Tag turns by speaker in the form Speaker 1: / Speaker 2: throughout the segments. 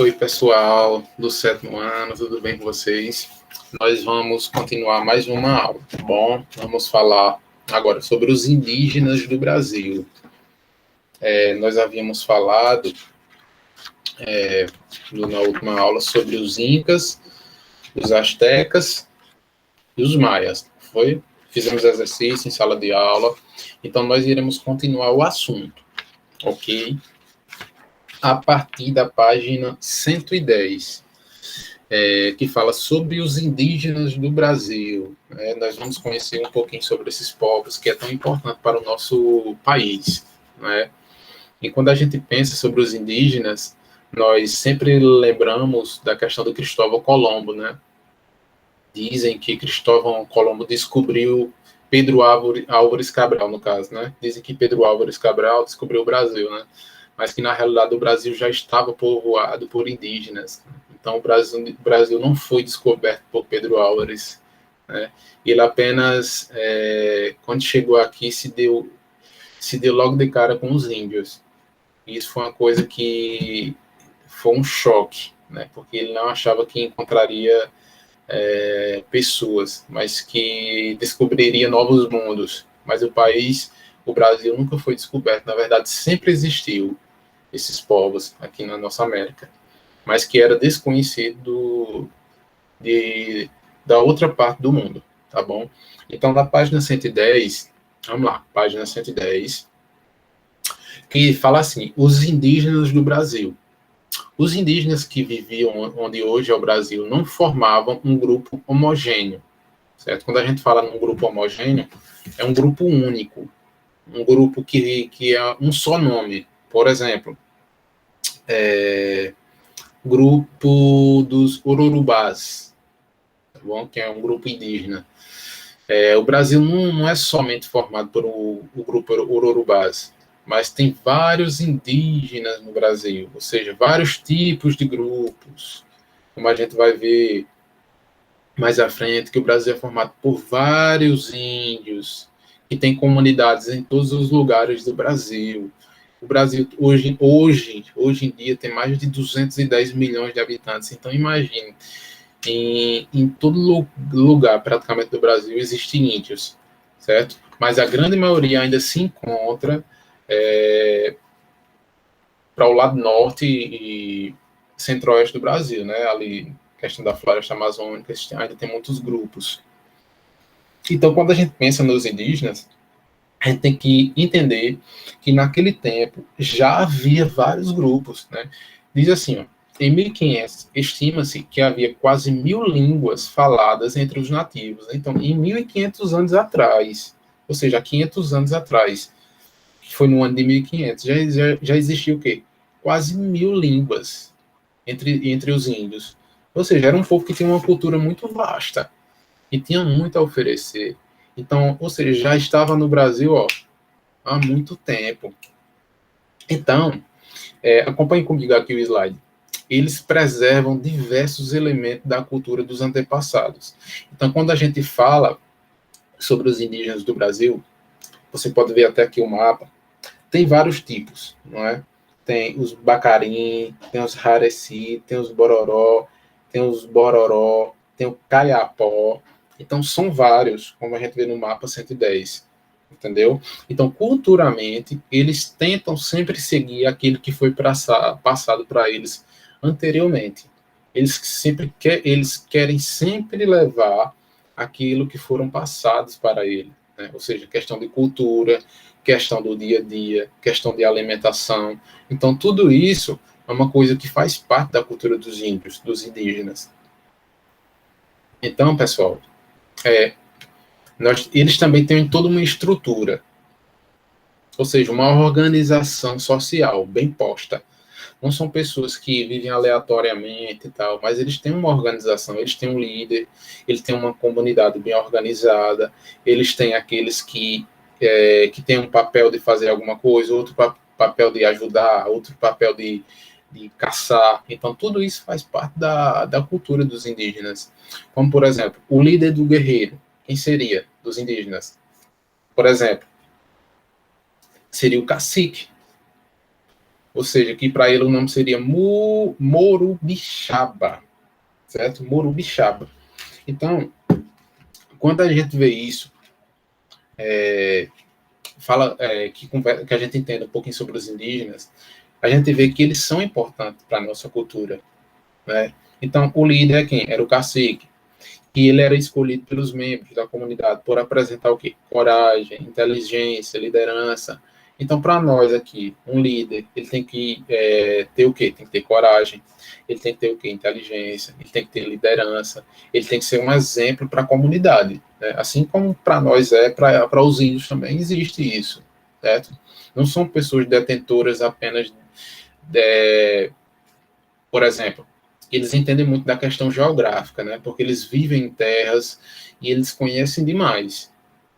Speaker 1: Oi, pessoal do sétimo ano, tudo bem com vocês? Nós vamos continuar mais uma aula, tá bom? Vamos falar agora sobre os indígenas do Brasil. Nós havíamos falado na última aula sobre os incas, os astecas e os maias, foi? Fizemos exercício em sala de aula, então nós iremos continuar o assunto, ok? A partir da página 110. Que fala sobre os indígenas do Brasil. Nós vamos conhecer um pouquinho sobre esses povos, que é tão importante para o nosso país. Né? E quando a gente pensa sobre os indígenas, nós sempre lembramos da questão do Cristóvão Colombo. Né? Dizem que Cristóvão Colombo descobriu Pedro Álvares Cabral, no caso. Né? Dizem que Pedro Álvares Cabral descobriu o Brasil, né? Mas que, na realidade, o Brasil já estava povoado por indígenas. Então, o Brasil não foi descoberto por Pedro Álvares. Né? Ele apenas, quando chegou aqui, se deu logo de cara com os índios. E isso foi uma coisa que foi um choque, né? Porque ele não achava que encontraria pessoas, mas que descobriria novos mundos. Mas o Brasil nunca foi descoberto. Na verdade, sempre existiu esses povos aqui na nossa América, mas que era desconhecido da outra parte do mundo, tá bom? Então, na página 110, vamos lá, página 110, que fala assim, os indígenas do Brasil. Os indígenas que viviam onde hoje é o Brasil não formavam um grupo homogêneo, certo? Quando a gente fala num grupo homogêneo, é um grupo único, um grupo que é um só nome. Por exemplo, grupo dos Ururubás, tá bom? Que é um grupo indígena. O Brasil não é somente formado por o grupo Ururubás, mas tem vários indígenas no Brasil, ou seja, vários tipos de grupos, como a gente vai ver mais à frente, que o Brasil é formado por vários índios, que tem comunidades em todos os lugares do Brasil. O Brasil, hoje em dia, tem mais de 210 milhões de habitantes. Então, imagine, em todo lugar, praticamente, do Brasil, existem índios, certo? Mas a grande maioria ainda se encontra para o lado norte e centro-oeste do Brasil, né? Ali, questão da floresta amazônica, ainda tem muitos grupos. Então, quando a gente pensa nos indígenas, a gente tem que entender que naquele tempo já havia vários grupos, né? Diz assim, ó, em 1500 estima-se que havia quase 1000 línguas faladas entre os nativos. Então, em 1500 anos atrás, ou seja, há 500 anos atrás, que foi no ano de 1500, já existia o quê? Quase 1000 línguas entre os índios. Ou seja, era um povo que tinha uma cultura muito vasta e tinha muito a oferecer. Então, ou seja, já estava no Brasil, ó, há muito tempo. Então, acompanhe comigo aqui o slide. Eles preservam diversos elementos da cultura dos antepassados. Então, quando a gente fala sobre os indígenas do Brasil, você pode ver até aqui o mapa, tem vários tipos, não é? Tem os Bacarim, tem os Hareci, tem os Bororó, tem os Bororó, tem o Caiapó. Então, são vários, como a gente vê no mapa 110, entendeu? Então, culturalmente, eles tentam sempre seguir aquilo que foi passado para eles anteriormente. Eles querem sempre levar aquilo que foram passados para ele, né? Ou seja, questão de cultura, questão do dia a dia, questão de alimentação. Então, tudo isso é uma coisa que faz parte da cultura dos índios, dos indígenas. Então, pessoal, eles também têm toda uma estrutura, ou seja, uma organização social bem posta. Não são pessoas que vivem aleatoriamente e tal, mas eles têm uma organização, eles têm um líder, eles têm uma comunidade bem organizada, eles têm aqueles que têm um papel de fazer alguma coisa, outro papel de ajudar, outro papel de caçar. Então, tudo isso faz parte da cultura dos indígenas. Como, por exemplo, o líder do guerreiro. Quem seria dos indígenas? Por exemplo, seria o cacique. Ou seja, que para ele o nome seria Morubixaba, certo? Morubixaba. Então, quando a gente vê isso, que a gente entenda um pouquinho sobre os indígenas, a gente vê que eles são importantes para a nossa cultura, né? Então, o líder é quem? Era o cacique. E ele era escolhido pelos membros da comunidade por apresentar o quê? Coragem, inteligência, liderança. Então, para nós aqui, um líder, ele tem que ter o quê? Tem que ter coragem, ele tem que ter o quê? Inteligência, ele tem que ter liderança, ele tem que ser um exemplo para a comunidade, né? Assim como para nós para os índios também existe isso, certo? Não são pessoas detentoras apenas, por exemplo, eles entendem muito da questão geográfica, né? Porque eles vivem em terras e eles conhecem demais,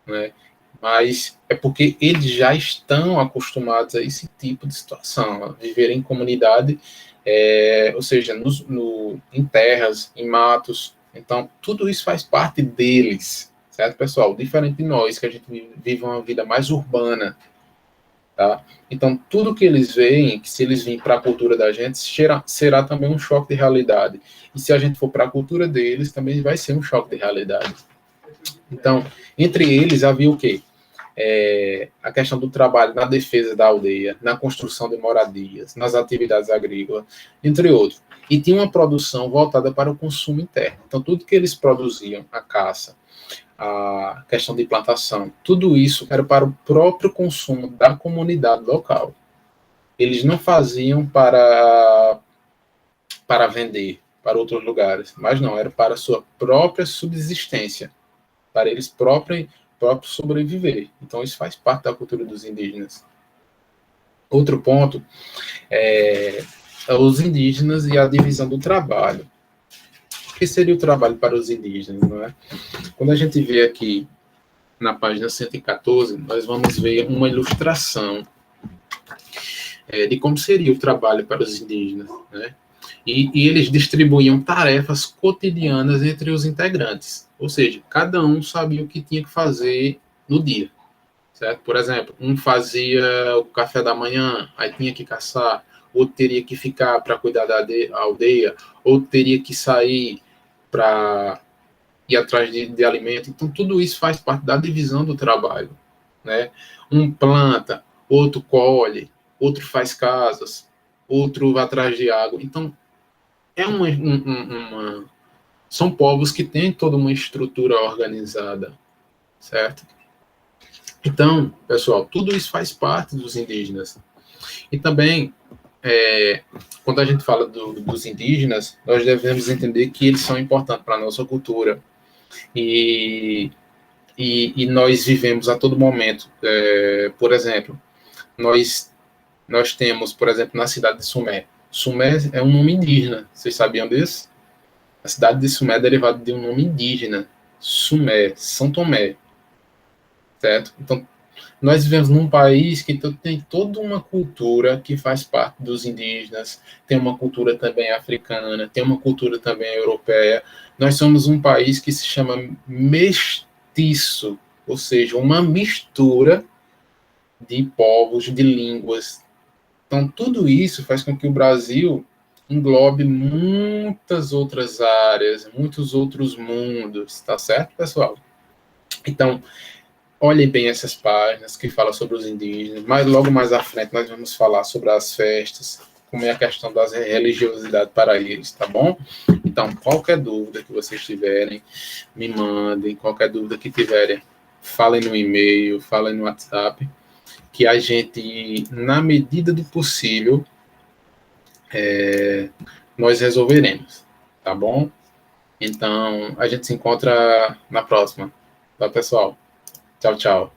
Speaker 1: né? Mas é porque eles já estão acostumados a esse tipo de situação, a viver em comunidade, ou seja, em terras, em matos. Então, tudo isso faz parte deles, certo, pessoal? Diferente de nós, que a gente vive uma vida mais urbana, tá? Então, tudo que eles veem, que se eles virem para a cultura da gente, será também um choque de realidade. E se a gente for para a cultura deles, também vai ser um choque de realidade. Então, entre eles havia o quê? A questão do trabalho na defesa da aldeia, na construção de moradias, nas atividades agrícolas, entre outros. E tinha uma produção voltada para o consumo interno. Então, tudo que eles produziam, a caça, a questão de plantação, tudo isso era para o próprio consumo da comunidade local. Eles não faziam para vender para outros lugares, mas não, era para a sua própria subsistência, para eles próprios sobreviver. Então, isso faz parte da cultura dos indígenas. Outro ponto é os indígenas e a divisão do trabalho. O que seria o trabalho para os indígenas, não é? Quando a gente vê aqui na página 114, nós vamos ver uma ilustração de como seria o trabalho para os indígenas, né? E eles distribuíam tarefas cotidianas entre os integrantes, ou seja, cada um sabia o que tinha que fazer no dia, certo? Por exemplo, um fazia o café da manhã, aí tinha que caçar, outro teria que ficar para cuidar da aldeia, outro teria que sair para ir atrás de alimento. Então, tudo isso faz parte da divisão do trabalho, né? Um planta, outro colhe, outro faz casas, outro vai atrás de água. Então, são povos que têm toda uma estrutura organizada, certo? Então, pessoal, tudo isso faz parte dos indígenas. E também, quando a gente fala dos indígenas, nós devemos entender que eles são importantes para a nossa cultura. E nós vivemos a todo momento. Por exemplo, nós temos, por exemplo, na cidade de Sumé. Sumé é um nome indígena. Vocês sabiam disso? A cidade de Sumé é derivada de um nome indígena. Sumé, São Tomé. Certo? Então, nós vivemos num país que tem toda uma cultura que faz parte dos indígenas, tem uma cultura também africana, tem uma cultura também europeia. Nós somos um país que se chama mestiço, ou seja, uma mistura de povos, de línguas. Então, tudo isso faz com que o Brasil englobe muitas outras áreas, muitos outros mundos, tá certo, pessoal? Então, olhem bem essas páginas que falam sobre os indígenas, mas logo mais à frente nós vamos falar sobre as festas, como é a questão das religiosidades para eles, tá bom? Então, qualquer dúvida que vocês tiverem, me mandem, qualquer dúvida que tiverem, falem no e-mail, falem no WhatsApp, que a gente, na medida do possível, nós resolveremos, tá bom? Então, a gente se encontra na próxima, tá, pessoal? Tchau, tchau.